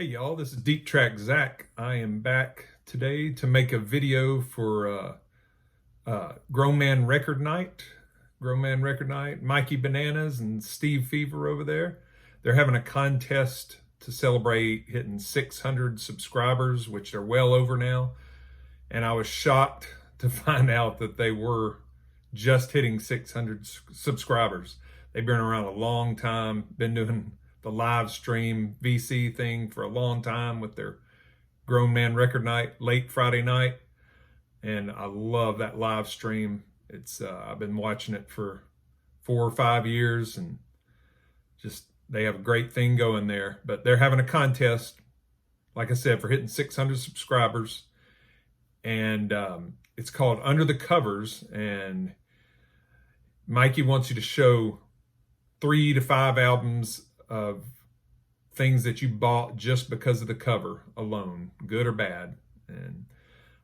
Hey y'all, this is Deep Track Zach. I am back today to make a video for Grown Man Record Night. Grown Man Record Night. Mikey Bananas and Steve Fever over there. They're having a contest to celebrate hitting 600 subscribers, which they're well over now. And I was shocked to find out that they were just hitting 600 subscribers. They've been around a long time, been doing the live stream VC thing for a long time with their Grown Man Record Night, late Friday night. And I love that live stream. It's I've been watching it for 4 or 5 years, and just they have a great thing going there. But they're having a contest, like I said, for hitting 600 subscribers. And it's called Under the Covers. And Mikey wants you to show 3 to 5 albums of things that you bought just because of the cover alone, good or bad. And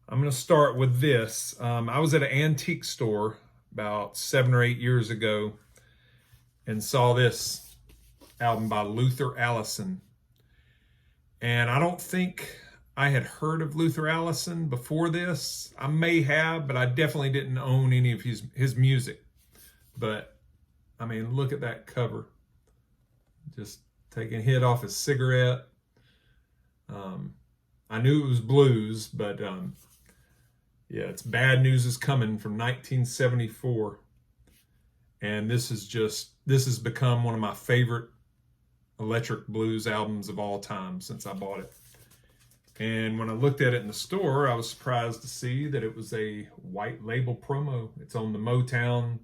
I'm going to start with this. I was at an antique store about 7 or 8 years ago and saw this album by Luther Allison. And I don't think I had heard of Luther Allison before this. I may have, but I definitely didn't own any of his music. But I mean, look at that cover. Just taking a hit off his cigarette. I knew it was blues, but yeah, it's Bad News Is Coming from 1974. And this has become one of my favorite electric blues albums of all time since I bought it. And when I looked at it in the store, I was surprised to see that it was a white label promo. It's on the Motown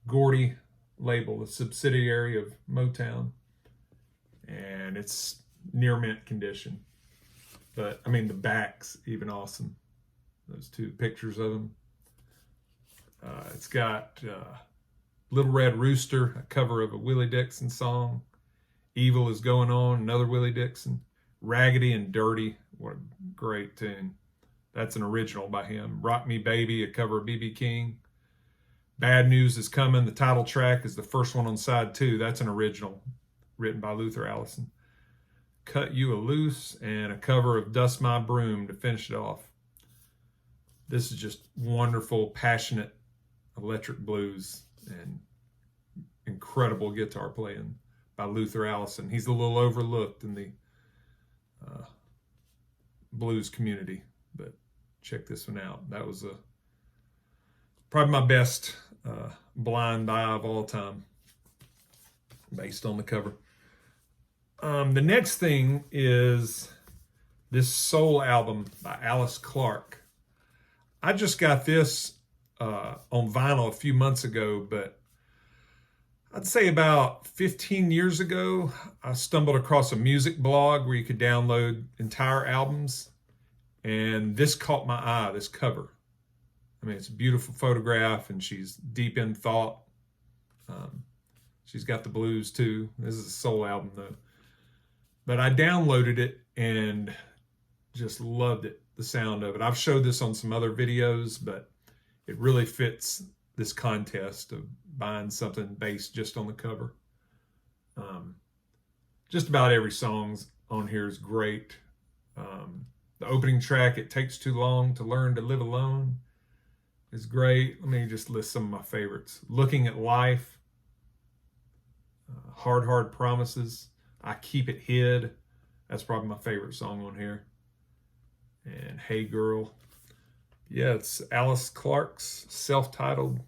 Gordy label, the subsidiary of Motown, and it's near mint condition. But I mean, the back's even awesome. Those 2 pictures of them. It's got Little Red Rooster, a cover of a Willie Dixon song. Evil Is Going On, another Willie Dixon. Raggedy and Dirty, what a great tune. That's an original by him. Rock Me Baby, a cover of B.B. King. Bad News Is Coming, the title track, is the first one on side 2. That's an original written by Luther Allison. Cut You a Loose, and a cover of Dust My Broom to finish it off. This is just wonderful, passionate electric blues and incredible guitar playing by Luther Allison. He's a little overlooked in the blues community, but check this one out. That was probably my best blind buy of all time, based on the cover. The next thing is this soul album by Alice Clark. I just got this on vinyl a few months ago, but I'd say about 15 years ago, I stumbled across a music blog where you could download entire albums, and this caught my eye, this cover. I mean, it's a beautiful photograph, and she's deep in thought. She's got the blues too. This is a soul album though. But I downloaded it and just loved it, the sound of it. I've showed this on some other videos, but it really fits this contest of buying something based just on the cover. Just about every song on here is great. The opening track, It Takes Too Long to Learn to Live Alone, is great. Let me just list some of my favorites. Looking at Life, Hard Promises, I Keep It Hid. That's probably my favorite song on here. And Hey Girl. Yeah, it's Alice Clark's self-titled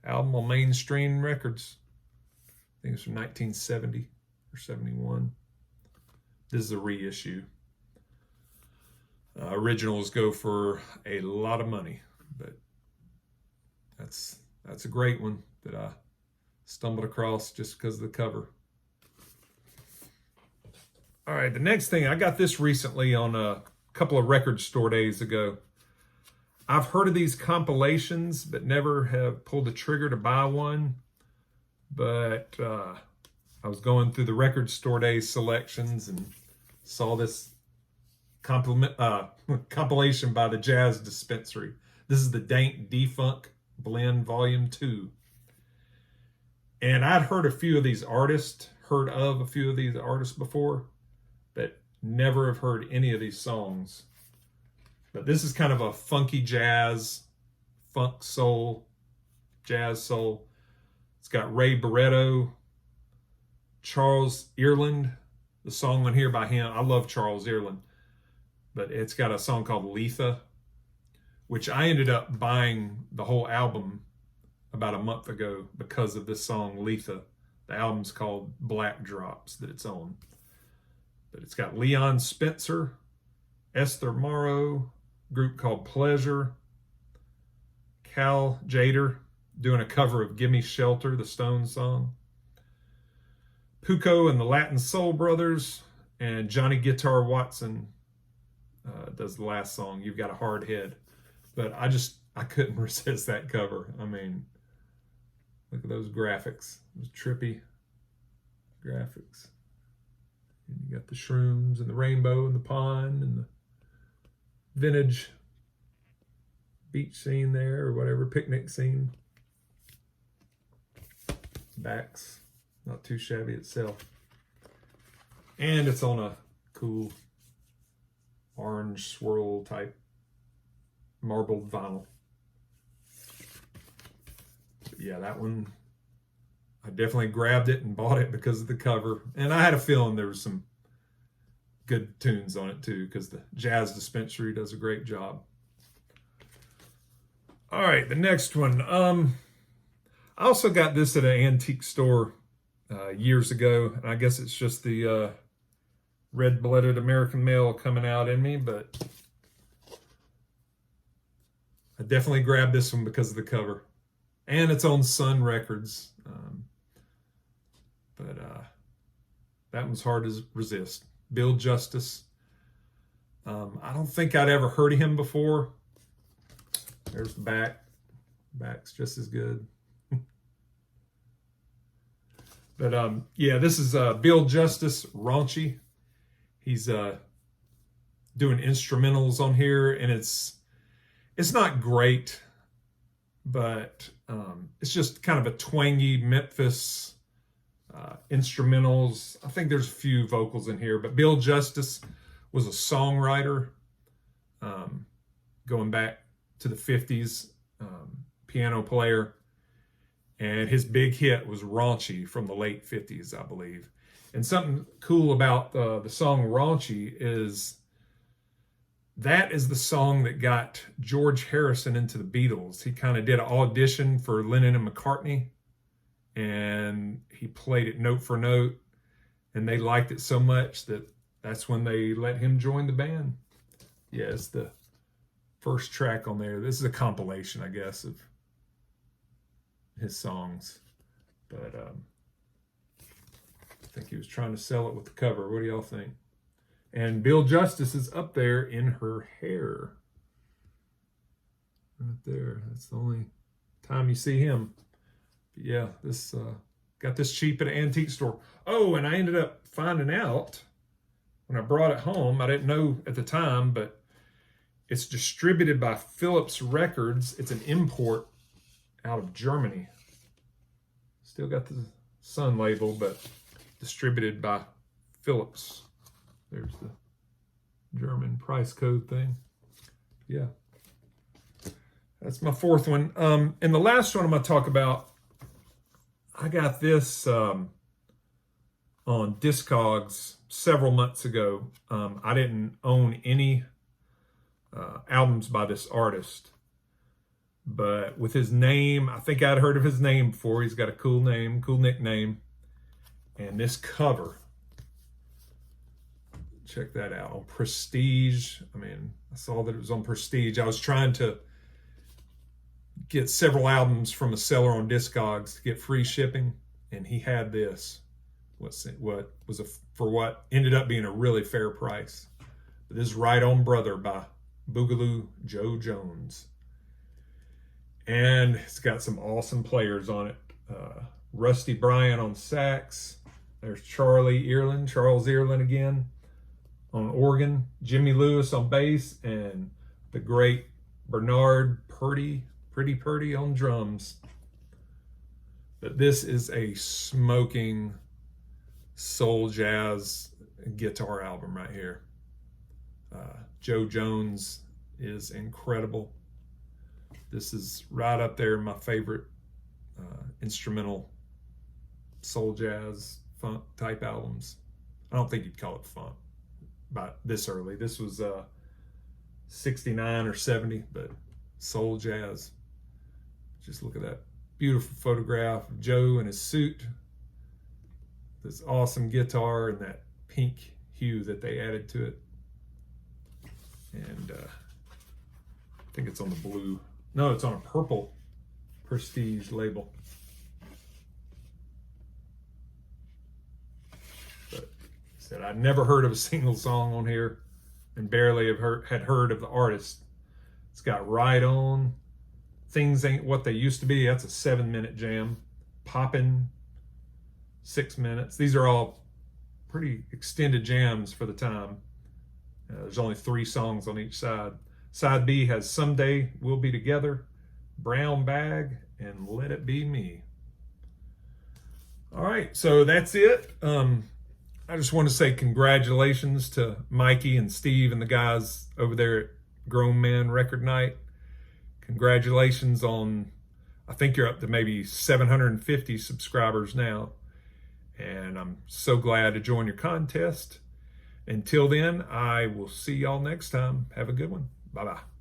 album on Mainstream Records. I think it's from 1970 or 71. This is a reissue. Originals go for a lot of money, but that's a great one that I stumbled across just because of the cover. All right, the next thing, I got this recently on a couple of record store days ago. I've heard of these compilations, but never have pulled the trigger to buy one. But I was going through the record store day selections and saw this compilation by the Jazz Dispensary. This is the Dank D-Funk Blend Volume 2. And I'd heard of a few of these artists before, that never have heard any of these songs. But this is kind of a funky jazz, funk soul, jazz soul. It's got Ray Barretto, Charles Earland, the song on here by him. I love Charles Earland, but it's got a song called Letha, which I ended up buying the whole album about a month ago because of this song, Letha. The album's called Black Drops that it's on. But it's got Leon Spencer, Esther Morrow, group called Pleasure, Cal Jader doing a cover of Gimme Shelter, the Stones song, Pucco and the Latin Soul Brothers, and Johnny Guitar Watson does the last song, You've Got a Hard Head. But I couldn't resist that cover. I mean, look at those graphics, those trippy graphics. And you got the shrooms and the rainbow and the pond and the vintage beach scene there, or whatever, picnic scene. Backs, not too shabby itself. And it's on a cool orange swirl type marbled vinyl. But yeah, that one, I definitely grabbed it and bought it because of the cover. And I had a feeling there was some good tunes on it too, because the Jazz Dispensary does a great job. All right, the next one. I also got this at an antique store years ago, and I guess it's just the red-blooded American male coming out in me, but I definitely grabbed this one because of the cover. And it's on Sun Records. But that one's hard to resist. Bill Justice. I don't think I'd ever heard of him before. There's the back. Back's just as good. But yeah, this is Bill Justice, Raunchy. He's doing instrumentals on here, and it's not great, but it's just kind of a twangy Memphis instrumentals. I think there's a few vocals in here, but Bill Justice was a songwriter going back to the 50s, piano player, and his big hit was Raunchy from the late 50s, I believe. And something cool about the song Raunchy is that is the song that got George Harrison into the Beatles. He kind of did an audition for Lennon and McCartney, and he played it note for note, and they liked it so much that that's when they let him join the band. Yeah, it's the first track on there. This is a compilation, I guess, of his songs. But I think he was trying to sell it with the cover. What do y'all think? And Bill Justice is up there in her hair. Right there. That's the only time you see him. But yeah, this got this cheap at an antique store. Oh, and I ended up finding out when I brought it home. I didn't know at the time, but it's distributed by Philips Records. It's an import out of Germany. Still got the Sun label, but distributed by Philips. There's the German price code thing. Yeah. That's my fourth one. And the last one I'm going to talk about, I got this on Discogs several months ago. I didn't own any albums by this artist, but with his name, I think I'd heard of his name before. He's got a cool name, cool nickname. And this cover, check that out, on Prestige. I mean, I saw that it was on Prestige. I was trying to get several albums from a seller on Discogs to get free shipping, and he had this. For what ended up being a really fair price. But this is Right On Brother by Boogaloo Joe Jones. And it's got some awesome players on it. Rusty Bryan on sax. There's Charles Earland again on organ. Jimmy Lewis on bass, and the great Bernard Pretty on drums. But this is a smoking soul jazz. guitar album right here. Joe Jones is incredible. This is right up there in my favorite instrumental soul jazz funk type albums. I don't think you'd call it funk by this early. This was 69 or 70, but soul jazz. Just look at that beautiful photograph of Joe in his suit, this awesome guitar, and that pink hue that they added to it. And I think it's on the blue. No, it's on a purple Prestige label. But said I'd never heard of a single song on here, and barely had heard of the artist. It's got Right On, Things Ain't What They Used to Be. That's a 7-minute jam. Poppin', 6 minutes. These are all pretty extended jams for the time. There's only 3 songs on each side. Side B has Someday We'll Be Together, Brown Bag, and Let It Be Me. All right, so that's it. I just want to say congratulations to Mikey and Steve and the guys over there at Grown Man Record Night. Congratulations on, I think you're up to maybe 750 subscribers now. And I'm so glad to join your contest. Until then, I will see y'all next time. Have a good one. Bye-bye.